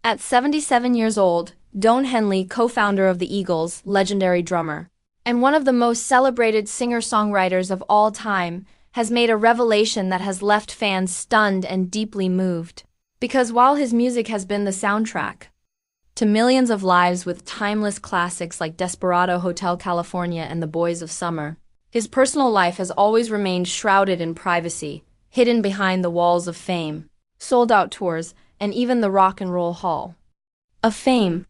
At 77 years old, Don Henley, co-founder of the Eagles, legendary drummer, and one of the most celebrated singer-songwriters of all time, has made a revelation that has left fans stunned and deeply moved. Because while his music has been the soundtrack to millions of lives with timeless classics like Desperado, Hotel California, and The Boys of Summer, his personal life has always remained shrouded in privacy, hidden behind the walls of fame, sold-out tours, and even the Rock and Roll Hall of Fame.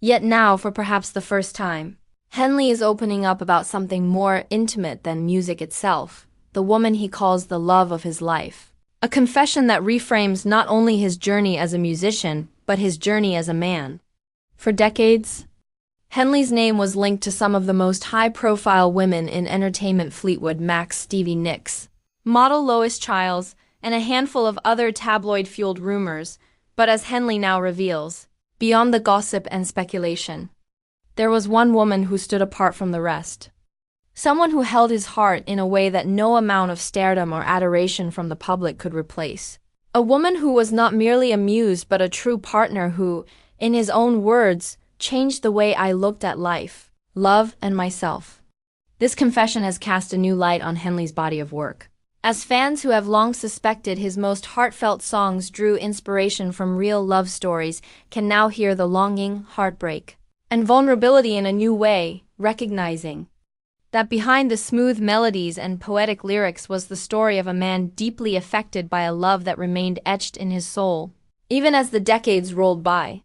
Yet now, for perhaps the first time, Henley is opening up about something more intimate than music itself, the woman he calls the love of his life. A confession that reframes not only his journey as a musician, but his journey as a man. For decades, Henley's name was linked to some of the most high-profile women in entertainment: Fleetwood Mac's Stevie Nicks, model Lois Chiles, and a handful of other tabloid-fueled rumors. But as Henley now reveals, beyond the gossip and speculation, there was one woman who stood apart from the rest. Someone who held his heart in a way that no amount of stardom or adoration from the public could replace. A woman who was not merely a muse but a true partner who, in his own words, changed the way I looked at life, love, and myself. This confession has cast a new light on Henley's body of work. As fans who have long suspected his most heartfelt songs drew inspiration from real love stories can now hear the longing, heartbreak, and vulnerability in a new way, recognizing that behind the smooth melodies and poetic lyrics was the story of a man deeply affected by a love that remained etched in his soul. Even as the decades rolled by,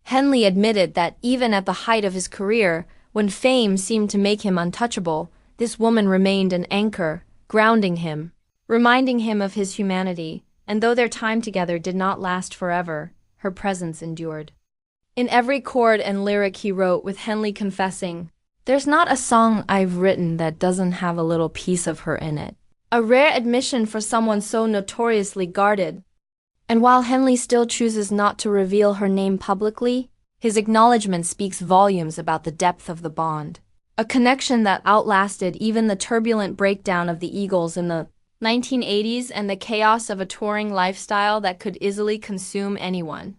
Henley admitted that even at the height of his career, when fame seemed to make him untouchable, this woman remained an anchor, grounding him, reminding him of his humanity, and though their time together did not last forever, her presence endured. In every chord and lyric he wrote, with Henley confessing, "There's not a song I've written that doesn't have a little piece of her in it." A rare admission for someone so notoriously guarded. And while Henley still chooses not to reveal her name publicly, his acknowledgement speaks volumes about the depth of the bond. A connection that outlasted even the turbulent breakdown of the Eagles in the 1980s and the chaos of a touring lifestyle that could easily consume anyone.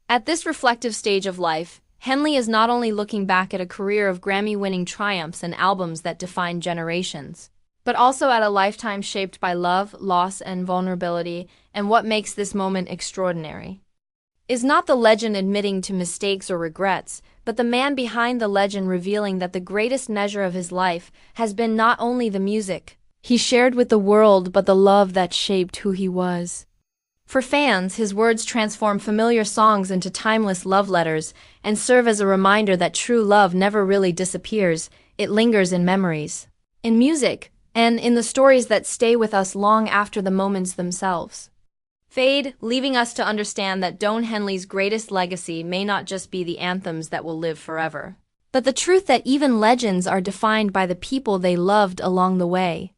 At this reflective stage of life, Henley is not only looking back at a career of Grammy-winning triumphs and albums that defined generations, but also at a lifetime shaped by love, loss, and vulnerability. And what makes this moment extraordinary is not the legend admitting to mistakes or regrets, but the man behind the legend revealing that the greatest measure of his life has been not only the music he shared with the world, but the love that shaped who he was. For fans, his words transform familiar songs into timeless love letters and serve as a reminder that true love never really disappears, it lingers in memories, in music, and in the stories that stay with us long after the moments themselves fade, leaving us to understand that Don Henley's greatest legacy may not just be the anthems that will live forever, but the truth that even legends are defined by the people they loved along the way.